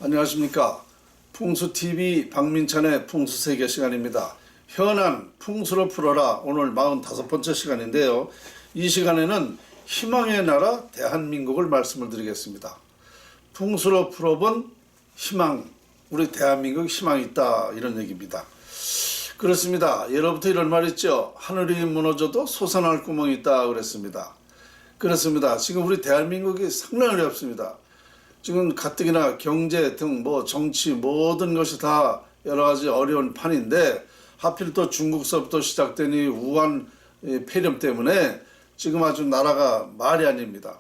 안녕하십니까. 풍수TV 박민찬의 풍수세계 시간입니다. 현안 풍수로 풀어라 오늘 45번째 시간인데요. 이 시간에는 희망의 나라 대한민국을 말씀을 드리겠습니다. 풍수로 풀어본 희망, 우리 대한민국 희망이 있다 이런 얘기입니다. 그렇습니다. 예로부터 이런 말 있죠. 하늘이 무너져도 솟아날 구멍이 있다 그랬습니다. 그렇습니다. 지금 우리 대한민국이 상당히 어렵습니다. 지금 가뜩이나 경제 등 정치 모든 것이 다 여러 가지 어려운 판인데 하필 또 중국서부터 시작된 이 우한 폐렴 때문에 지금 아주 나라가 말이 아닙니다.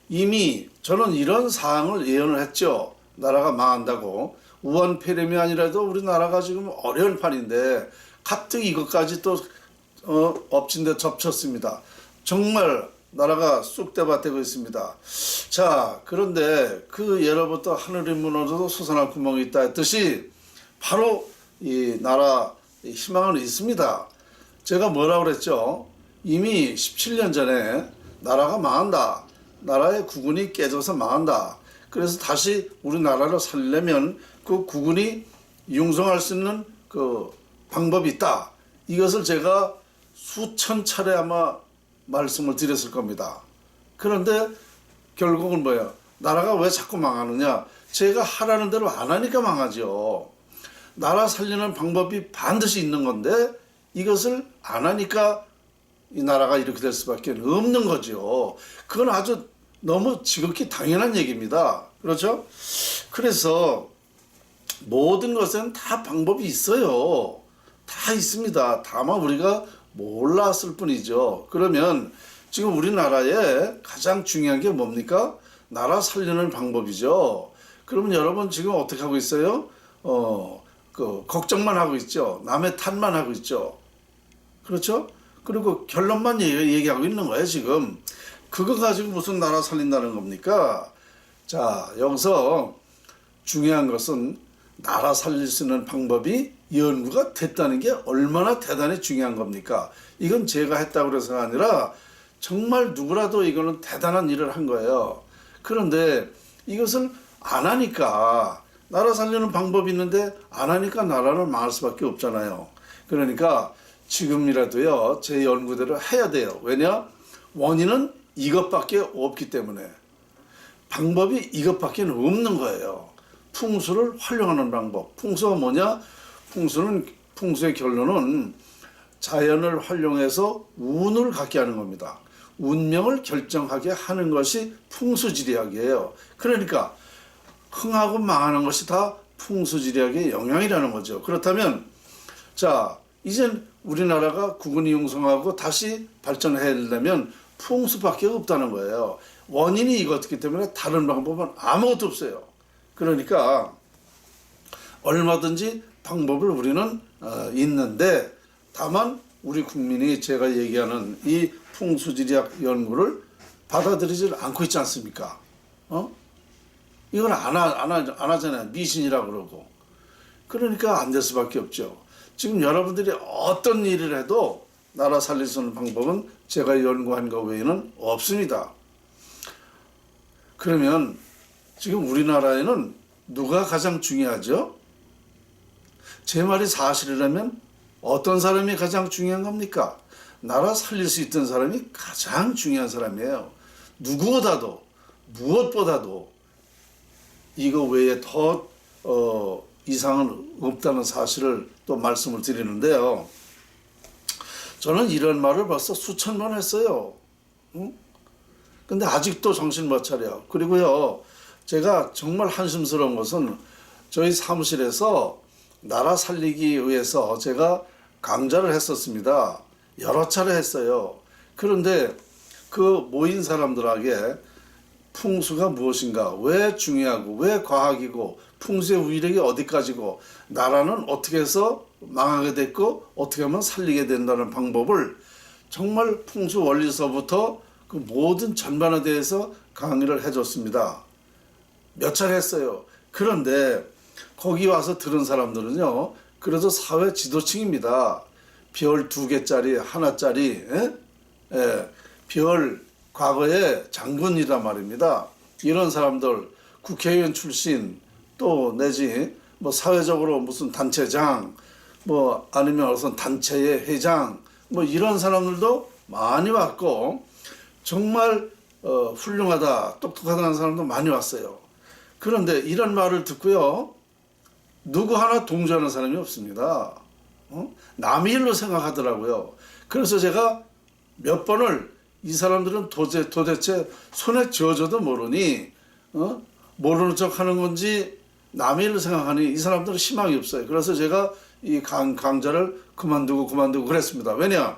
이미 저는 이런 사항을 예언을 했죠. 나라가 망한다고. 우한 폐렴이 아니라도 우리나라가 지금 어려운 판인데 가뜩 이것까지 또 엎친 데 접쳤습니다. 정말 나라가 쑥대밭되고 있습니다. 자, 그런데 그 예로부터 하늘이 무너져도 솟아날 구멍이 있다 했듯이 바로 이 나라 희망은 있습니다. 제가 뭐라고 그랬죠? 이미 17년 전에 나라가 망한다. 나라의 국운이 깨져서 망한다. 그래서 다시 우리나라를 살려면 그 국운이 융성할 수 있는 그 방법이 있다. 이것을 제가 수천 차례 아마 말씀을 드렸을 겁니다. 그런데 결국은 뭐예요? 나라가 왜 자꾸 망하느냐? 제가 하라는 대로 안 하니까 망하죠. 나라 살리는 방법이 반드시 있는 건데 이것을 안 하니까 이 나라가 이렇게 될 수밖에 없는 거죠. 그건 아주 너무 지극히 당연한 얘기입니다. 그렇죠? 그래서 모든 것은 다 방법이 있어요. 다 있습니다. 다만 우리가 몰랐을 뿐이죠. 그러면 지금 우리나라에 가장 중요한 게 뭡니까? 나라 살리는 방법이죠. 그러면 여러분 지금 어떻게 하고 있어요? 걱정만 하고 있죠. 남의 탓만 하고 있죠. 그렇죠? 그리고 결론만 얘기하고 있는 거예요, 지금. 그거 가지고 무슨 나라 살린다는 겁니까? 자, 여기서 중요한 것은 나라 살릴 수 있는 방법이 연구가 됐다는 게 얼마나 대단히 중요한 겁니까? 이건 제가 했다고 해서가 아니라 정말 누구라도 이거는 대단한 일을 한 거예요. 그런데 이것을 안 하니까 나라 살리는 방법이 있는데 안 하니까 나라는 망할 수밖에 없잖아요. 그러니까 지금이라도요, 제 연구대로 해야 돼요. 왜냐? 원인은 이것밖에 없기 때문에. 방법이 이것밖에 없는 거예요. 풍수를 활용하는 방법. 풍수가 뭐냐? 풍수의 결론은 자연을 활용해서 운을 갖게 하는 겁니다. 운명을 결정하게 하는 것이 풍수지리학이에요. 그러니까 흥하고 망하는 것이 다 풍수지리학의 영향이라는 거죠. 그렇다면 자, 이젠 우리나라가 국운이 융성하고 다시 발전하려면 풍수밖에 없다는 거예요. 원인이 이것이기 때문에 다른 방법은 아무것도 없어요. 그러니까 얼마든지 방법을 우리는 있는데 다만 우리 국민이 제가 얘기하는 이 풍수지리학 연구를 받아들이지 않고 있지 않습니까? 이건 안 하잖아요. 미신이라고 그러고. 그러니까 안 될 수밖에 없죠. 지금 여러분들이 어떤 일을 해도 나라 살릴 수 있는 방법은 제가 연구한 것 외에는 없습니다. 그러면 지금 우리나라에는 누가 가장 중요하죠? 제 말이 사실이라면 어떤 사람이 가장 중요한 겁니까? 나라 살릴 수 있던 사람이 가장 중요한 사람이에요. 누구보다도, 무엇보다도 이거 외에 더 이상은 없다는 사실을 또 말씀을 드리는데요. 저는 이런 말을 벌써 수천 번 했어요. 근데 아직도 정신 못 차려. 그리고요, 제가 정말 한심스러운 것은 저희 사무실에서 나라 살리기 위해서 제가 강좌를 했었습니다. 여러 차례 했어요. 그런데 그 모인 사람들에게 풍수가 무엇인가, 왜 중요하고, 왜 과학이고, 풍수의 위력이 어디까지고, 나라는 어떻게 해서 망하게 됐고, 어떻게 하면 살리게 된다는 방법을 정말 풍수 원리서부터 그 모든 전반에 대해서 강의를 해줬습니다. 몇 차례 했어요. 그런데 거기 와서 들은 사람들은요, 그래도 사회 지도층입니다. 별 2개짜리, 하나짜리, 별 과거에 장군이란 말입니다. 이런 사람들, 국회의원 출신, 또 내지 뭐 사회적으로 무슨 단체장 뭐 아니면 어떤 단체의 회장 뭐 이런 사람들도 많이 왔고 정말 훌륭하다 똑똑하다는 사람도 많이 왔어요. 그런데 이런 말을 듣고요, 누구 하나 동조하는 사람이 없습니다. 남의 일로 생각하더라고요. 그래서 제가 몇 번을 이 사람들은 도대체 손에 쥐어줘도 모르니 모르는 척 하는 건지 남의 일로 생각하니 이 사람들은 희망이 없어요. 그래서 제가 이 강좌를 그만두고 그랬습니다. 왜냐?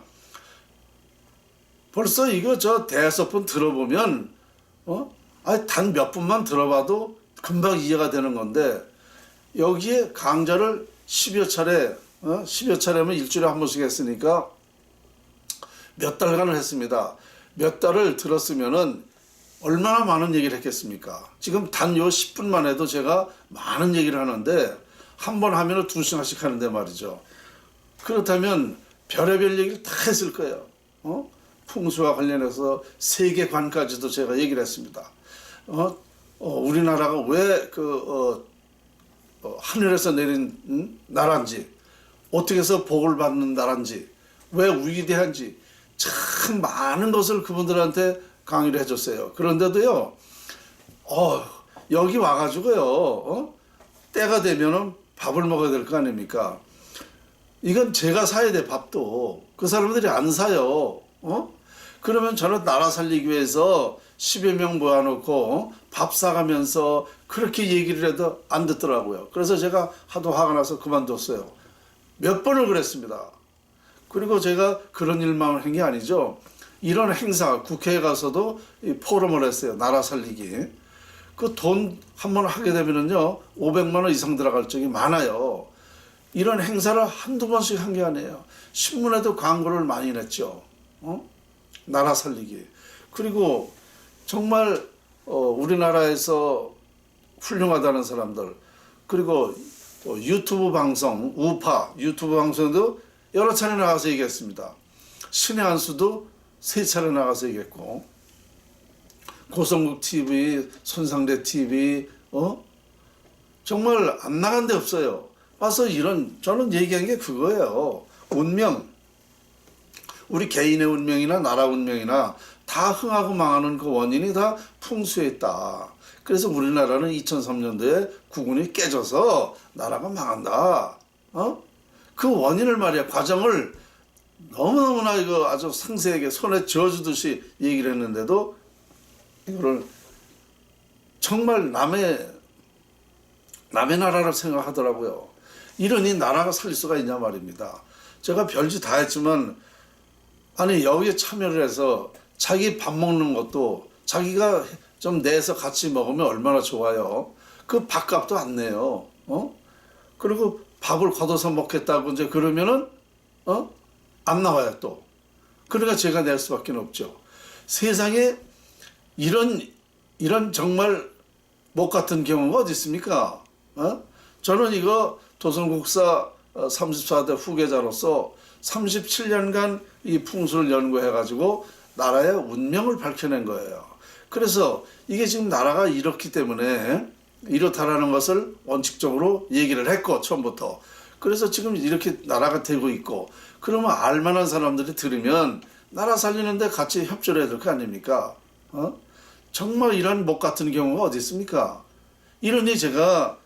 벌써 이거 저 대여섯 들어보면 단 몇 분만 들어봐도 금방 이해가 되는 건데 여기에 강좌를 10여 차례 10여 차례면 일주일에 한 번씩 했으니까 몇 달간을 했습니다. 몇 달을 들었으면은 얼마나 많은 얘기를 했겠습니까? 지금 단 요 10분만 해도 제가 많은 얘기를 하는데 한 번 하면은 2시간씩 하는데 말이죠. 그렇다면 별의별 얘기를 다 했을 거예요. 풍수와 관련해서 세계관까지도 제가 얘기를 했습니다. 우리나라가 왜 하늘에서 내린 나라인지, 어떻게 해서 복을 받는 나라인지, 왜 위대한지 참 많은 것을 그분들한테 강의를 해줬어요. 그런데도요, 여기 와가지고요, 때가 되면은 밥을 먹어야 될 거 아닙니까? 이건 제가 사야 돼, 밥도. 그 사람들이 안 사요. 그러면 저는 나라 살리기 위해서 10여 명 모아놓고 밥 사가면서 그렇게 얘기를 해도 안 듣더라고요. 그래서 제가 하도 화가 나서 그만뒀어요. 몇 번을 그랬습니다. 그리고 제가 그런 일만 한 게 아니죠. 이런 행사, 국회에 가서도 포럼을 했어요. 나라 살리기. 그 돈 한 번 하게 되면은요, 500만 원 이상 들어갈 적이 많아요. 이런 행사를 한두 번씩 한 게 아니에요. 신문에도 광고를 많이 냈죠. 나라 살리기. 그리고 정말 우리나라에서 훌륭하다는 사람들, 그리고 유튜브 방송, 우파 유튜브 방송에도 여러 차례 나가서 얘기했습니다. 신의 한수도 3차례 나가서 얘기했고, 고성국 TV, 손상대 TV, 정말 안 나간 데 없어요. 와서 저는 얘기한 게 그거예요. 운명, 우리 개인의 운명이나 나라 운명이나 다 흥하고 망하는 그 원인이 다 풍수에 있다. 그래서 우리나라는 2003년도에 국운이 깨져서 나라가 망한다. 그 원인을 말이야, 과정을 너무너무나 이거 아주 상세하게 손에 쥐어주듯이 얘기를 했는데도 이거를 정말 남의 나라를 생각하더라고요. 이러니 나라가 살릴 수가 있냐 말입니다. 제가 별짓 다 했지만, 아니 여기에 참여를 해서 자기 밥 먹는 것도 자기가 좀 내서 같이 먹으면 얼마나 좋아요. 그 밥값도 안 내요. 그리고 밥을 걷어서 먹겠다고 이제 그러면은 안 나와요 또. 그러니까 제가 낼 수밖에 없죠. 세상에 이런 정말 못 같은 경우가 어디 있습니까? 저는 이거 조선국사 34대 후계자로서 37년간 이 풍수를 연구해가지고 나라의 운명을 밝혀낸 거예요. 그래서 이게 지금 나라가 이렇기 때문에 이렇다라는 것을 원칙적으로 얘기를 했고, 처음부터. 그래서 지금 이렇게 나라가 되고 있고, 그러면 알만한 사람들이 들으면 나라 살리는데 같이 협조를 해야 될 거 아닙니까? 정말 이런 목 같은 경우가 어디 있습니까? 이러니 제가,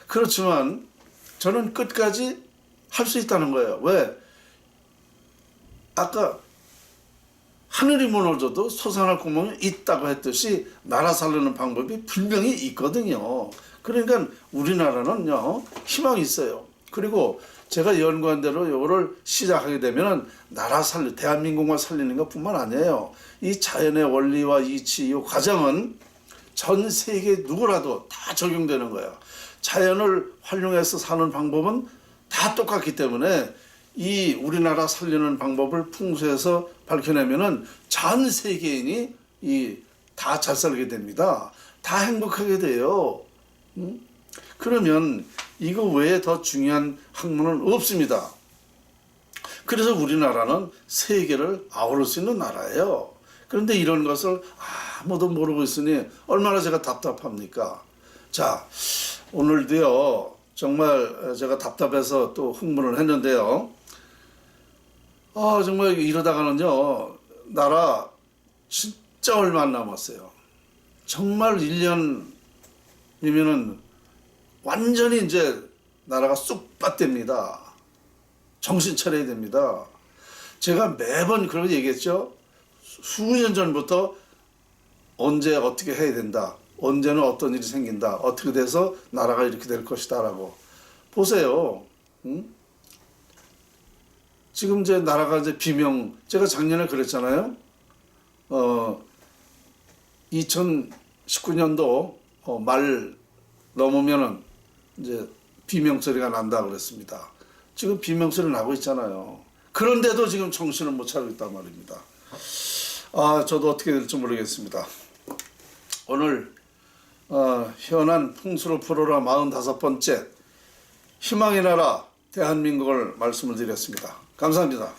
그렇지만 저는 끝까지 할 수 있다는 거예요. 왜? 아까 하늘이 무너져도 솟아날 구멍이 있다고 했듯이 나라 살리는 방법이 분명히 있거든요. 그러니까 우리나라는요, 희망이 있어요. 그리고 제가 연구한 대로 이거를 시작하게 되면 대한민국만 살리는 것 뿐만 아니에요. 이 자연의 원리와 이치, 이 과정은 전 세계 누구라도 다 적용되는 거예요. 자연을 활용해서 사는 방법은 다 똑같기 때문에 이 우리나라 살리는 방법을 풍수에서 밝혀내면은 전 세계인이 다 잘 살게 됩니다. 다 행복하게 돼요. 그러면 이거 외에 더 중요한 학문은 없습니다. 그래서 우리나라는 세계를 아우를 수 있는 나라예요. 그런데 이런 것을 아무도 모르고 있으니 얼마나 제가 답답합니까? 자, 오늘도요, 정말 제가 답답해서 또 흥분을 했는데요. 정말 이러다가는요, 나라 진짜 얼마 안 남았어요. 정말 1년이면은 완전히 이제 나라가 쑥밭됩니다. 정신 차려야 됩니다. 제가 매번 그런 얘기했죠. 수년 전부터 언제 어떻게 해야 된다. 언제는 어떤 일이 생긴다. 어떻게 돼서 나라가 이렇게 될 것이다. 라고. 보세요. 응? 지금 이제 나라가 이제 비명, 제가 작년에 그랬잖아요. 2019년도 말 넘으면은 이제 비명소리가 난다 그랬습니다. 지금 비명소리 나고 있잖아요. 그런데도 지금 정신을 못 차리고 있단 말입니다. 저도 어떻게 될지 모르겠습니다. 오늘 현안 풍수를 풀어라 45번째 희망의 나라 대한민국을 말씀을 드렸습니다. 감사합니다.